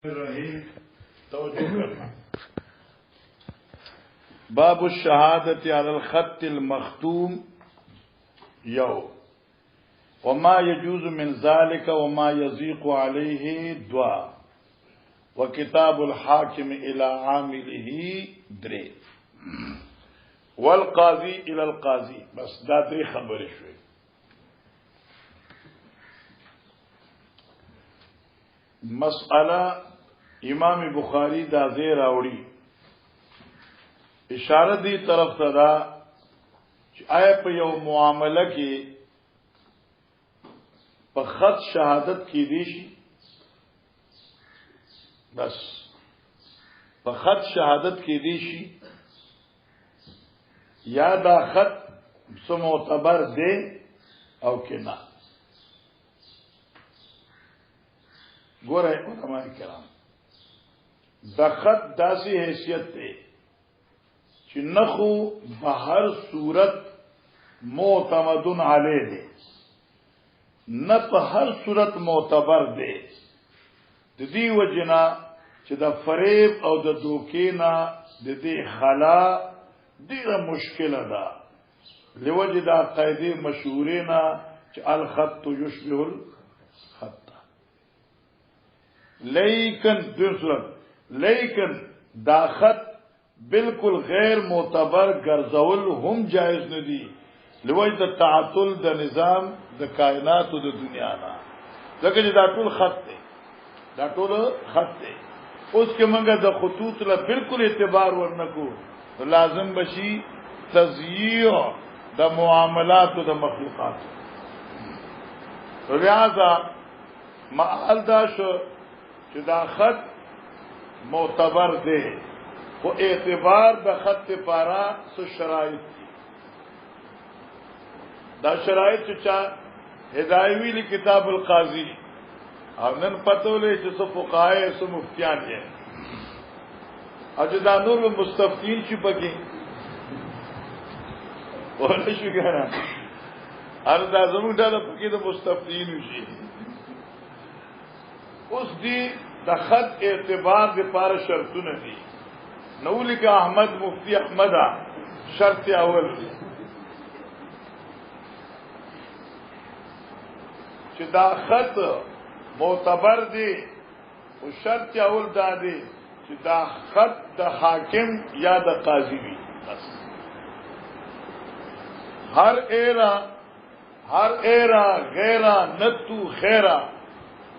الرحیم توجہ کرنا باب الشهادت علی الخط المختوم یو وما يجوز من ذلك وما يضيق عليه دعا وكتاب الحاكم الى عامله دري والقاضي الى القاضي بس دا دري خبرې شوې. مسئلہ امام بخاری دا زیر راوړي اشاره دی طرف ته دا چې آیا په یو معامله کې په خط شهادت کې دی شي بس په خط شهادت کې دی شي یا دا خط سو معتبر دی او کې نه. ګوره علماء کرام دا خط داسې حیثیت دی چې نخو به هر صورت معتمدون علیه دی نه په هر صورت معتبر دی. د دې وجنا چې د فریب او د دوکې نه د دې خلا ډیره مشکله ده لوجه دا قاعده مشهوره نه چې الخط یشبه الخط لیکن دا خط بالکل غیر معتبر ګرځول هم جایز نه دي لوجه د تعطل د نظام د کائنات او د دنیا نه ځکه چې دا ټول خط دی دا ټول خط دی. اوس کې موږ د خطوط له بالکل اعتبار ورنکو لازم بشي تزییع د معاملات او د مخلوقات. لہذا محل دا شو چې دا خط معتبر دی خو اعتبار د خط پارا سو شرایط دي. دا شرایط چې چا هدایوی لی کتاب القاضی او نن پتولې چې سو فقهای سو مفتیان دي او چې دا نور مستفتین چې پکې ورته شو ګره ار دا زموږ ډله پکې د مستفتین شي. اوس دی د خط اعتبار د پاره شرطونه دي نو لیک احمد مفتی احمد شرط اول چې دا خط معتبر دی او شرط اول دا دی چې دا خط د حاکم یا د قاضي وي. بس هر ایرا غیرا نتو خیرا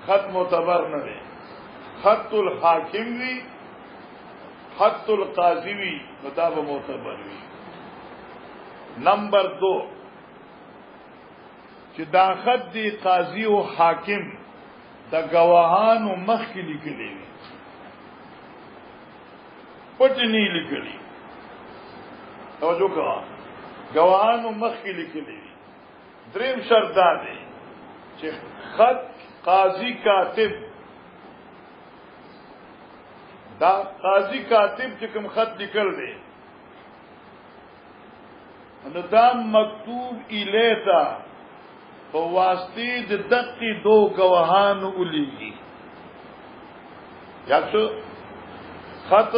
خط معتبر نه دی. خط الحاکم وی خط القاضی وی مطابق معتبر وی. نمبر 2 چې دا خط دی قاضی او حاکم د گواهانو مخ کې لیکلي وي پټ نه لیکلي توجه کوه گواهانو مخ کې لیکلي وي. دریم شرط دا دی چې خط قاضی کاتب دا قاضی کاتب چې کوم خط لیکل دی نو دا مکتوب الیتا په واسطه د دقیق دو گواهانو ولیږي. یا څو خط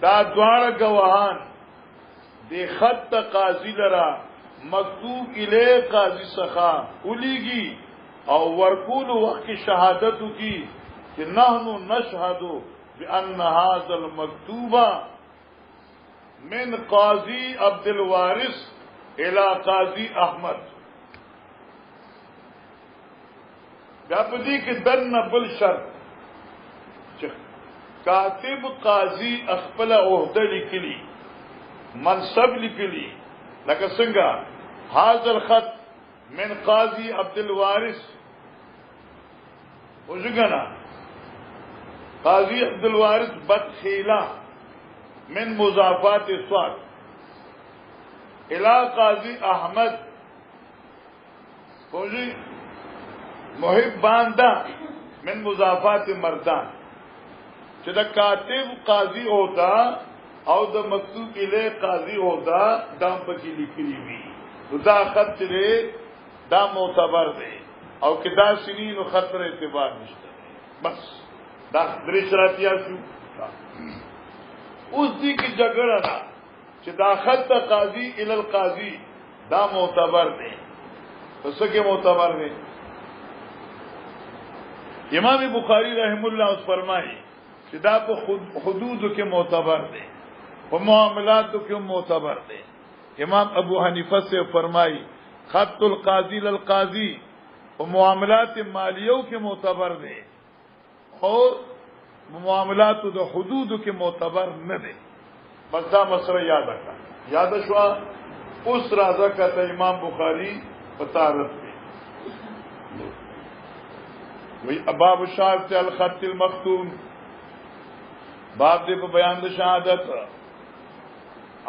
دا دوار گواهان د خط قاضی لرا مکتوب الی قاضی څخه ولیږي او ورکول وخت شهادت کی کہ نحن نشهد بان هذا المكتوب من قاضی عبد الوارث الى قاضی احمد. بیا پدې کې دنه بل شرط چې کاتب قاضی خپل عہده لیکلی منصب لیکلی لکه څنګه هذا الخط من قاضی عبد الوارث وجګنا قاضی عبد الوارث بدخیلا من مضافات صاد الى قاضی احمد فوجی محب باندا من مضافات مردان. چې دا کاتب قاضی ہوتا او د مکتوب الی قاضی ہوتا دام پکې لیکلی وي دا خط چې دا معتبر دی او کدا سنین خطر اعتبار نشته. بس دا درې شرطیا شو. اوس دې کې جګړه ده چې دا خط قاضي ال القاضي دا معتبر دی. پس کې معتبر دی. امام بخاری رحم الله اوس فرمایي چې دا په حدود کې معتبر دی، په معاملات کې معتبر دی. امام ابو حنیفه سے فرمایي خط القاضی للقاضی په معاملات مالیو کې معتبر دی اور معاملات د حدود کې معتبر نه دی. بس دا مسله یاد کړه. یاد شو اوس راځه کته امام بخاری پتارت دی وی باب شهادت الخط المختوم. باب دې په بیان د شهادت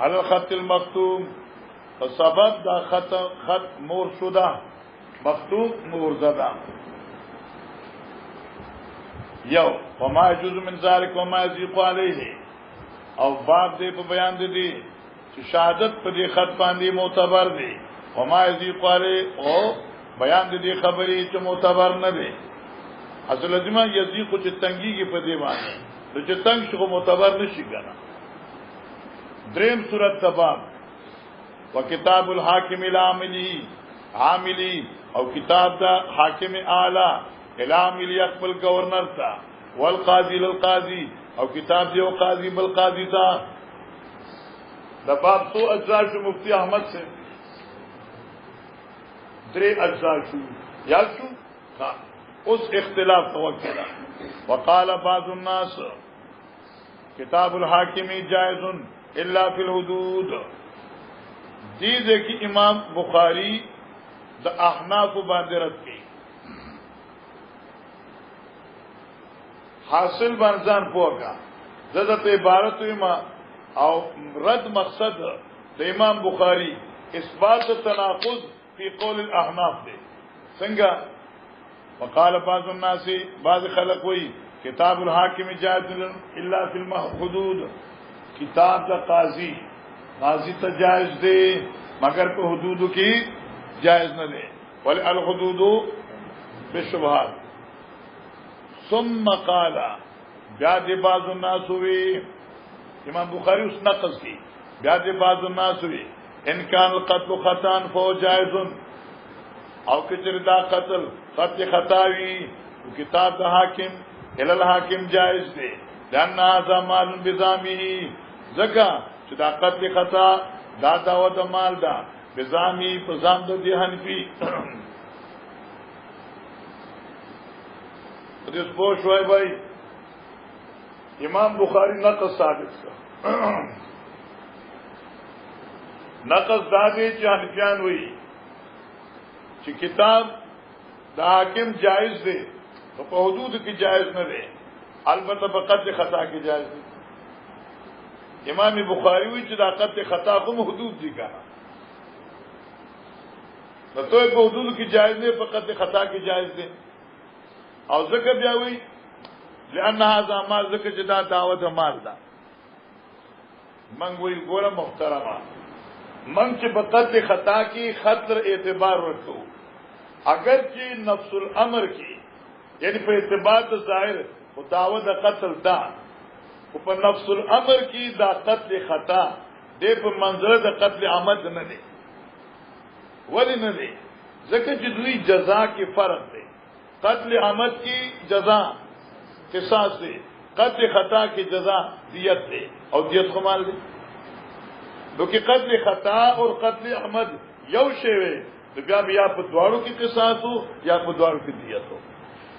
علی الخط المختوم په سبب دا خط مور شده مختوم مور زده. یو وما يجوز من ذلك وما يضيق عليه. او باب دې په بیان دي چې شهادت په دې خط باندې معتبر دي وما يضيق عليه او بیان دې خبرې چې معتبر نه دي. اصل لازمه یضيق چې تنګيږي په دې باندې چې تنګ شو معتبر نشي ګنا. دریم صورت تباب وکتاب الحاکم العاملی عاملی او کتاب دا حاکم اعلی العاملی خپل گورنر تا والقاضی للقاضی او کتاب دی او قاضی بالقاضی تا. دا باب سو اجزاء شو مفتی احمد سے درې اجزاء شو یا شو اس اختلاف توکلا. وقال بعض الناس کتاب الحاکم جائز الا فی الحدود. دیده کی امام بخاری دا احناف باندې رد کی حاصل بانزان پوکا زدت عبارت ما او رد مقصد دا امام بخاری اثبات تناقض فی قول الاحناف دے سنگا. وقال بعض الناس بعض خلق وی کتاب الحاکم جائز الا فی الحدود. کتاب دا قاضی تا جائز دے مگر په حدود کی جائز نہ دے. ولی الحدود بالشبہات. ثم قال بیاد بعض الناس ہوئی امام بخاری اس نقص کی بیاد بعض الناس ہوئی ان کان القتل خطان فهو جائز او کچر دا قتل خط خطاوی کتاب دا حاکم الالحاکم جائز دے لأن هذا مال بزامی زکا چې دا قتل خطا دا دعوت مال دا بزامی پزام دا دی حنفی. دیس پوش ہوئے بھائی امام بخاری نقص ثابت کا نقص دا دی چې حنفیان ہوئی چې کتاب دا حاکم جائز دے تو په حدود کی جائز نہ دے البتہ په قتل خطا کی جائز دے. امام بخاری وی چې دا قتل خطا کوم حدود دي کړه نو ته په حدود کې جائز نه په قتل خطا کې جائز دي. او ذکر بیا وی لأن هذا مال ذکر چې دا دعوت مال دا من وی ګوره محترمه من چې په قتل خطا کې خطر اعتبار ورکو اگر چې نفس الامر کې یعنی په اعتبار ظاهر او دعوت قتل دا او په نفس الامر کی دا قتل خطا دې په منظره د قتل عمد نه دی. ولی نه دی؟ ځکه چې دوی جزا کې فرق دی. قتل عمد کی جزا قصاص دی، قتل خطا کی جزا دیت دی او دیت خو مال دی. نو کې قتل خطا اور قتل عمد یو شی وي نو بیا په دواړو کې قصاص او یا په دواړو کې دیت هو.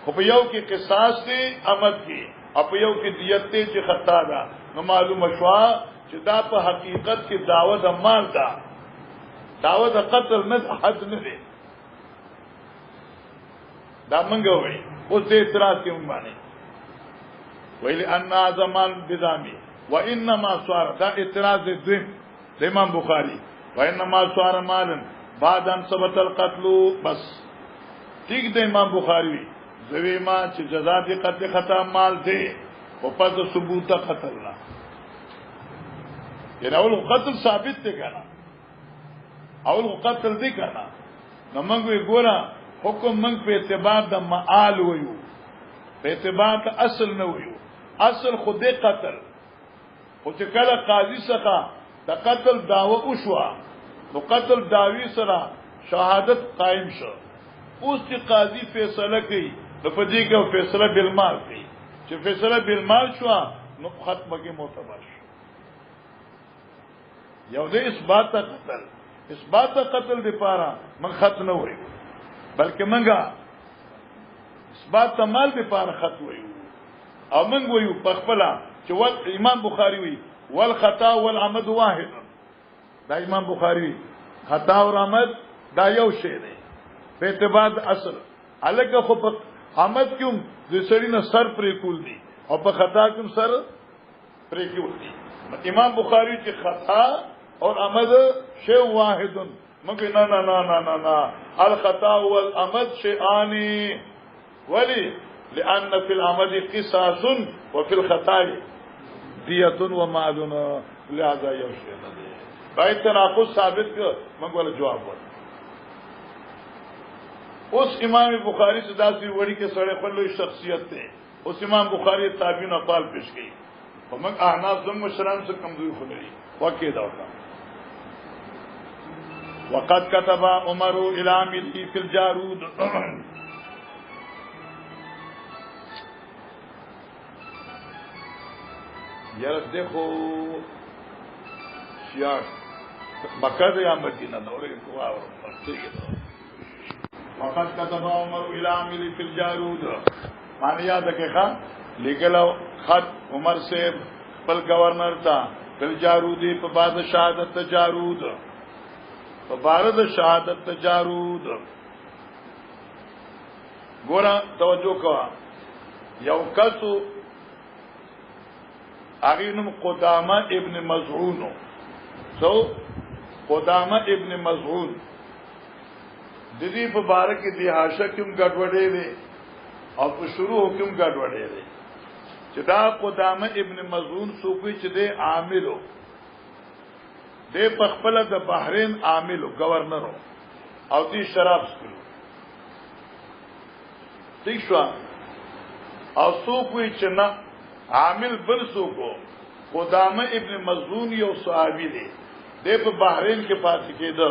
خو په یو کې قصاص دی عمد کی اپ یو کې دیت ته چې خطا ده نو معلومه شوا چې دا په حقیقت کې دعوت مال ده دعوت قتل نه حد نه دی. دا منګه وای اوس دې اعتراض کې باندې ویل ان زمان بزامی وانما صار دا اعتراض دویم د امام بخاری وانما صار مالن بعد ان ثبت القتل. بس ٹھیک د امام بخاری زوی ما چې جزا دې قتل خطا مال دی او پس ثبوت قتل لا یعنی اول قتل ثابت دی کنه اول قتل دی کنه نو موږ ګورا حکم موږ په اعتبار د معال ویو په اعتبار ته اصل نه ویو اصل خود قتل خو چې کله قاضي څخه د قتل داوا وشوه نو قتل داوی سره شهادت قائم شو اوس چې قاضي فیصله کوي نو په دې کې فیصله بالمال کوي چې فیصله بالمال شو نو ختمه کې معتبر شو یو دې اثبات قتل دی پاره من خط نه وایو بلکې منګه اثبات مال دی پاره خط وایو او منګ وایو په خپل چې امام بخاری وی والخطا والعمد واحد دا امام بخاری خطا او عمد دا یو شی دی په اعتبار اصل الګه خو په عمد کوم د سړی نه سر پرې کول دي او په خطا کوم سر پرې کول دي امام بخاری چې خطا اور عمد شی واحد مګ نه الخطا والعمد شیئان ولی لأن في العمد قصاص وفي الخطا دیت و مالون لہذا یو شی نه دی باید تناقض ثابت کړ موږ ول جواب ورکړو اوس امام بخاری سے داسې وړي کې سره خپل شخصیت ته اوس امام بخاری تابعین اقوال پیش کړي او موږ احناف زم مشران سے کمزوري خو لري واقع دا وکړه وقد كتب عمر الى عامله في الجارود یار دیکھو شیعہ مکہ یا مدینہ دورے کو اور وقت كتب عمر الى عامله في الجارود معنی یاد رکھے لکھلو خط عمر سے خپل گورنر تا فل جارودی په بعد شهادت جارود په بعد شهادت جارود ګورا توجه کوا یو کسو اغینم قدامه ابن مزعون سو قدامه ابن مزعون د دې په باره کې د حاشکم ګډوډې دي او په شروع حکم ګډوډې دي چې دا قدامه ابن مزعون سوقي چې د عاملو د پخپل د بحرین عاملو گورنرو او دې شراب سکلو ٹھیک شو او سوقي چې نه عامل بل سوقو قدامه ابن مزعون یو صحابي دی د په بحرین کې پاتې کېده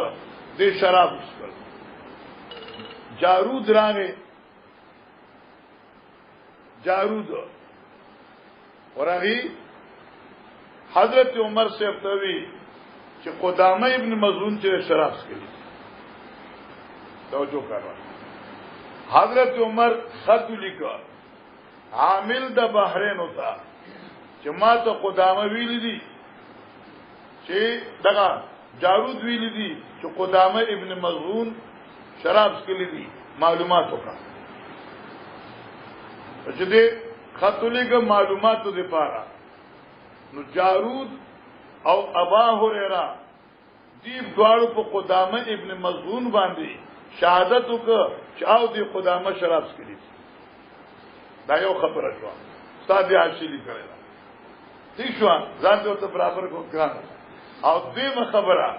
د شراب سکلو جارود راغه جارود ورغی حضرت عمر سے ابتوی چې قدامه ابن مزعون چې شراب سکلی توجه کړه حضرت عمر خط لیکا عامل د بحرین ہوتا چې ما ته قدامه ویل دي چې دغه جارود ویل دي چې قدامه ابن مزعون شراب سکلی دي معلومات وکړه چې دې خطلیګه معلوماتو دې پاره نو جارود او ابا هريره دې دواړو په قدامه ابن مزعون باندې شهادت وکړه چې او دې قدامه شراب سکلی دا یو خبره شو استاد عاشلی کړل ٹھیک شو ځان ته برابر کو کړه او دې خبره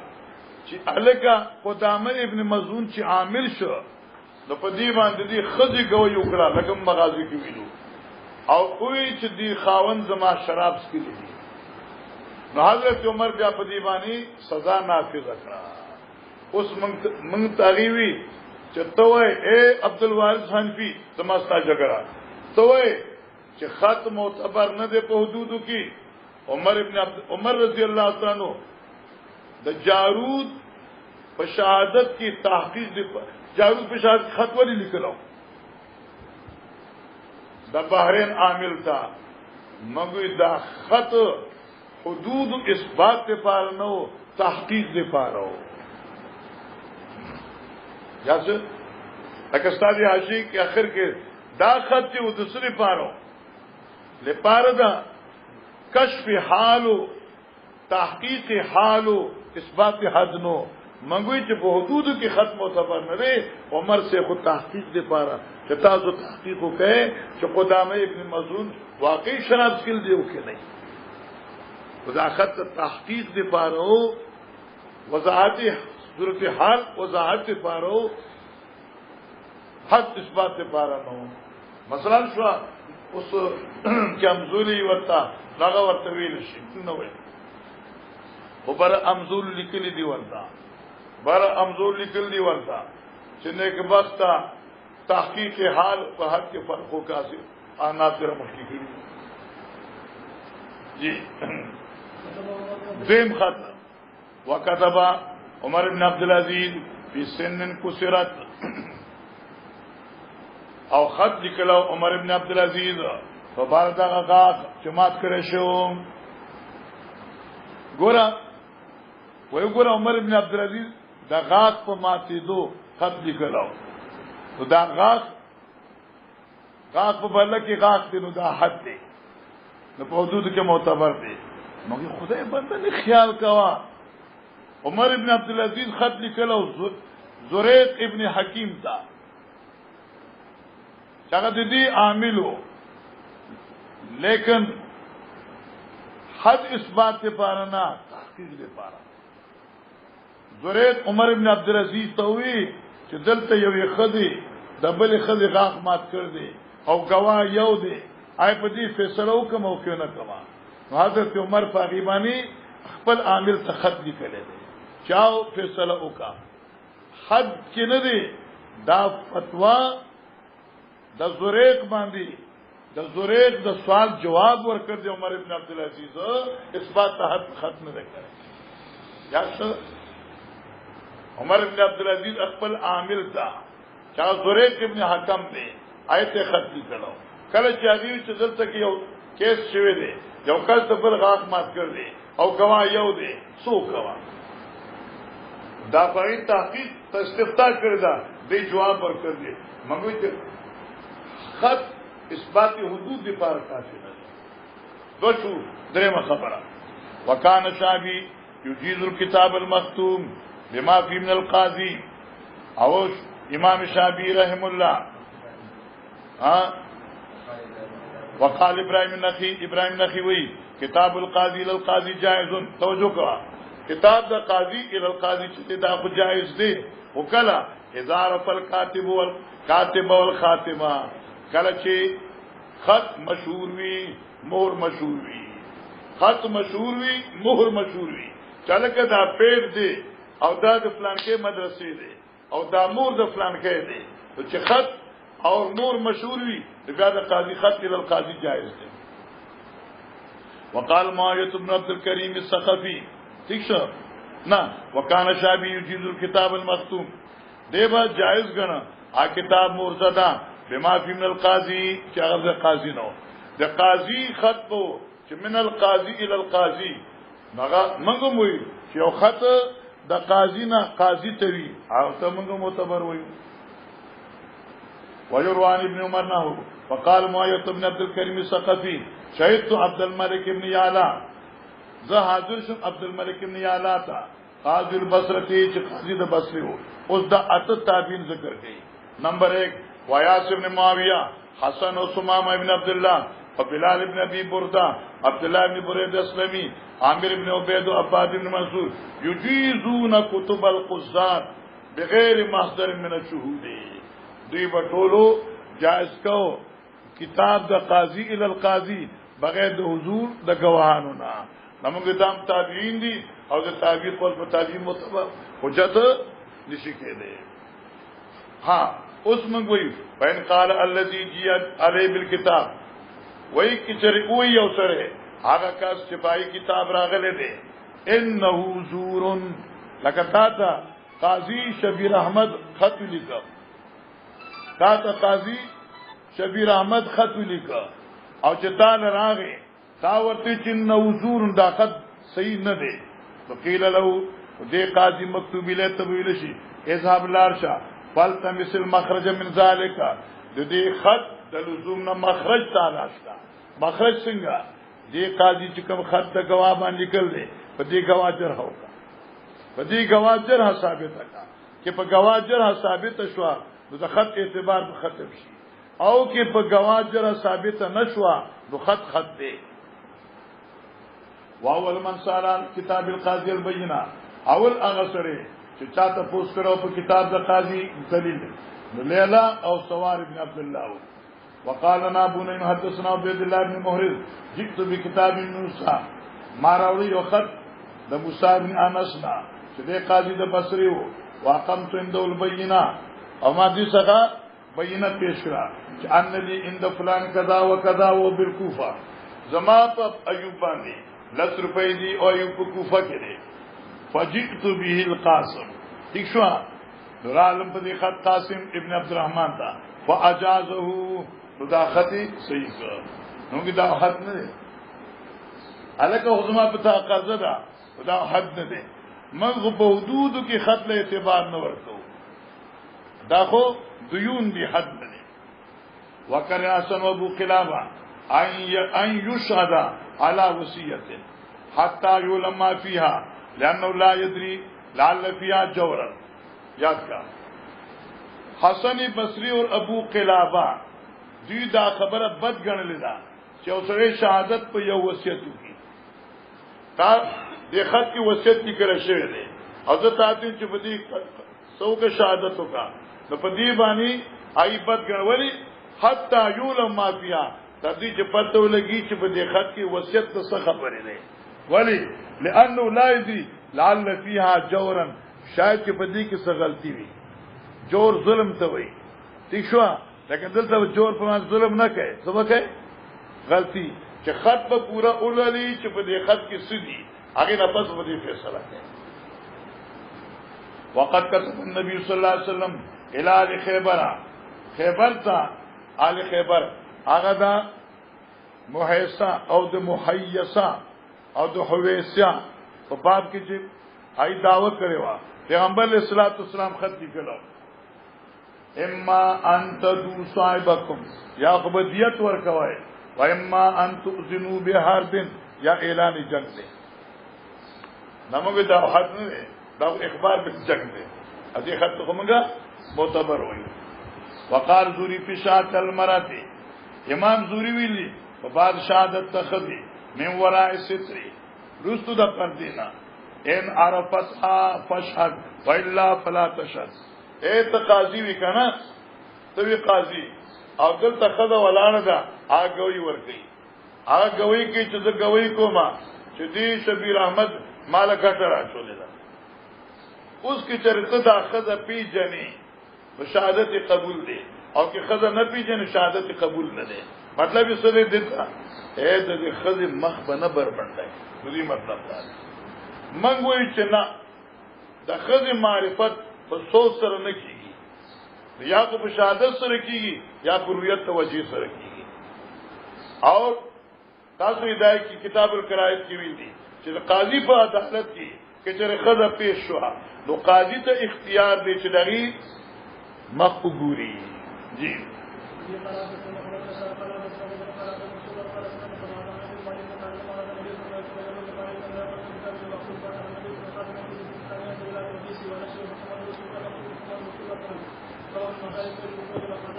چې الکا قدامه ابن مزعون چې عامل شو نو په دې باندې دې خځې کوي وکړه لکه مغازي کې ویلو او کوئی چې دې خاون زما شراب سکلی دي نو حضرت عمر بیا په دې باندې سزا نافذ کړه اوس موږ تاغيوي چې توه اے عبد الوارث حنفي زماستا جګړه توه چې خط معتبر نه دی په حدودو کې عمر رضی الله تعالی عنہ د جارود په شهادت کی تحقیق دی جارود په شهادت خط ولی لیکلو د بحرین عامل تا مګوي دا خط حدود اثبات ته پاره نو تحقیق دی پاره یاسه اکستادی حاشی کې اخر کې دا خط چې د سری پاره لپاره دا کشف حالو تحقیق حالو اثبات حد نو منګوي چې په حدودو کې ختم معتبر نه دی عمر سے خود تحقیق دی پاره چې تاسو تحقیق وکړئ چې قدامه ابن مزعون واقعي شراب سکل دی او کې نه خدا خط تحقیق دی پاره وضاحت صورت حال وضاحت دی پاره حد اثبات دی پاره نو مثلا شو اوس کمزوري ورته هغه ورته ویل شي نو وي وبر امزول لیکل دی ورته بر امزول لیکل دی ورته چې نیک بخته تحقیق حال په حد کې فرقو کاسي عناصر مخکې کړی جی ذم خط وكتب عمر بن عبد العزيز في سن كسرت او خط لیکلو عمر بن عبد العزيز په بار دا غاغ جماعت کړی شو ګورا وګورا عمر بن عبد العزيز دا غاغ په ماتې دو خط لیکلو نو دا غاغ په بل کې غاغ دی نو دا حد دی نو په حدود کې معتبر دی نو خدای بنده نه خیال کوا عمر ابن عبد العزيز خط لیکلو زریق ابن حکیم تا څنګه دې عاملو لیکن حد اثبات سے پارا نہ تحقیق دے پارا زریق عمر ابن عبد العزيز توي چې دلته یو خدي دبل خدي غاخ مات کړ دي او گواه یو دی آی په دې فیصله وکم او کنه کما حضرت عمر فاغیبانی خپل عامل ته خط لیکل دي چاو فیصله وکا حد کې نه دی دا فتوا د زریق باندې د زریق د سوال جواب ورکړ دی عمر ابن عبد العزيز اثبات حد ختم نه کړ یا عمر ابن عبد العزيز خپل عامل تا چا زریق ابن حکم دی آیت خط لیکلو کله چې هغه چې دلته کې یو کیس شوی دی یو کس ته بل غاښ مات کړ دی او گواه یو دی څو گواه دا په تحقیق استفتاء کړی دا دې جواب ورکړ دی موږ چې خط اثبات حدود لپاره کافی نه دو شو درېمه خبره وکانه شابی یجیز الكتاب المختوم بما فی من القاضی او امام شابی رحم الله وقال ابراهيم النخعي وی کتاب القاضی الى القاضی جائز توجه کا کتاب دا قاضی الى القاضی چې دا خو جائز دی وکلا اذا رف الكاتب والخاتمه کله چې خط مشهور وی مهر مشهور وی خط مشهور وی مهر مشهور وی چلکه دا پیډ دی او دا د فلانکې مدرسې دی او دا مور د فلانکې دی چې خط اور نور مشهور وی بیا د قاضی خط الى القاضی جائز دی وقال معاویه بن عبد الكريم الثقفي ٹھیک شو نا وکانه شابی یجیز الكتاب المختوم دیبا جائز غنا ا کتاب مرزدا بما فی من القاضی چې هغه قاضی نو د قاضی خط کو چې من القاضی الى القاضی مګه منګو وی چې یو خط د قاضی نه قاضی ته وی او ته منګو معتبر وی ويروان ابن عمر نه وقال معاويه بن عبد الكريم الثقفي شهدت عبد الملك بن يعلى ذا حاضر شم عبد الملك بن يعلى تا قاضي البصره چې قاضي د بصره وو اوس د اته تابعین ذکر کړي نمبر 1 ویاس ابن معاویہ حسن و سمامہ ابن عبداللہ وبلال ابن ابی بردہ عبداللہ ابن برید اسلمی عامر ابن عبید و عباد ابن منصور یجیزون کتب القضات بغیر محضر من الشهود دی بطولو جائز کو کتاب دا قاضی الى القاضی بغیر دا حضور دا گواهانو نا نمونگ دام تابعین دی او دا تابعین قول پر تابعین مطبع حجت نشی کے دے ہاں اس میں کوئی فین قال الذي جاء علی بالکتاب وہی کچری وہی اوسر ہے هغه کس چې پای کتاب راغله دي انه زور لکتا قاضی شبیر احمد خط لیکا تا قاضی شبیر احمد خط لیکا او چې تا راغې تا ورته چې نوزور دا خط صحیح نه دی وقیل له دې قاضی مکتوب له تبویل شي اذهب لارشا فالتمس المخرج من ذلك د دې خط د لزوم نه مخرج تلاش کا مخرج څنګه دې قاضي چې کوم خط د گواه باندې لیکل دي په دې گواه جرح وکړه په دې گواه جرح ثابت کړه چې په گواه جرح ثابت شو نو د خط اعتبار به ختم شي او کې په گواه جرح ثابت نشو نو خط دی واول من سالان کتاب القاضي البینه اول هغه سره چې چاته پوس کړو په کتاب د قاضي دلیل نو لیلا او سوار ابن عبد الله वकाल लना अबू नईम हदसना उबैदुल्लाह इब्न मुहरिज जितु बिकिताब मूसा मारावली वखत द मूसा इब्न अनस ना चदे काजी द बसरी हो वाकमतु इंदुल बैयिना और मादी सका बैयिना पेश करा अन्नली इंद फलान कदा व कदा वो बिलकूफा जमा पर अयूब बांधी 10 रुपए दी और अयूब कूफा के दे फजितु बिहिल कासिम ठीक शो दुरालम पदी खत कासिम इब्न अब्दुर्रहमान था फअजाजहु मुदाखती सही कर नोगी दा हद न दे अलका हुजमा पता कर्जदा दा हद न दे मग बहुदूद की खत ले एतबार न वरतो दाखो दुयून भी हद न दे वकर हसन अबू किलाबा अन युशहदा अला वसीयत हत्ता युलमा फीहा लअन्नहु ला यदरी लाल फिया जौरा याद का हसन बसरी और अबू किलाबा दी दा खबर बद गण लेदा चौसरे शहादत पर यह वसीयत की ता देखत की वसीयत की करे शेर दे हजरत आती चुपदी सौ के शहादतों का तो पदी बानी आई बद गण वली हत्ता युलम माफिया तदी च पतो लगी चुप देखत की वसीयत तो स खबर दे वली लअन्नहु ला यदरी लाल फिहा जौरन शायद की पदी की स गलती हुई जोर जुल्म तो वही ठीक शो लेकिन दिल तब जोर पर जुल्म न कहे सबक है गलती कि खत पर पूरा उलली चुप दे खत की सीधी आगे नफस बदी फैसला है वक़त कतब नबी सल्लल्लाहु अलैहि वसल्लम इला खैबर था आल खैबर आगदा मुहैसा और द मुहैयसा और द हुवैसा तो बाप की जिब आई दावत करेवा पैगंबर अलैहिस्सलाम खत लिखलो इम्मा अंत दू साहिबकुम या खबदियत वर कवाए व इम्मा अंत तुजिनु बिहार दिन या ऐलान जंग दे नमगे दावत ने दाव इखबार बिल जंग दे अजी खत तो कमगा मोतबर हुई वकाल जूरी पिशात अल मराती इमाम जूरी विली बाद शहादत तखदी min wara'i sitri rustu da pardina in arafatha fashhad wa illa fala tashhad qazi wi kana to wi qazi aw dal takhada walana da agawai warkai agawai ki چې gawai koma چې دی شبیر احمد مال غټرا شولې دا اوس کی چرته دا خزه پی جنې شهادت قبول دی او کی خزه نه پی جنې شهادت قبول نه دی مطلب یې څه دی دتا اے د خزه مخ بنه بر باندې دې مطلب دا منګوي چې نه د خزه معرفت په صوت سره نه کیږي یا کو په شهادت سره کیږي یا په رؤیت توجیه سره کیږي او تاسو ہدایت کی کتاب القرائط کی ویل دي چې قاضي په عدالت کې چې خزه پیش شو نو قاضي ته اختیار دی چې دغه مخ وګوري جی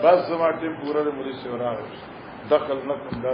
بس زما ټیم پورا د مریض سره راغی دخل نه کوم دا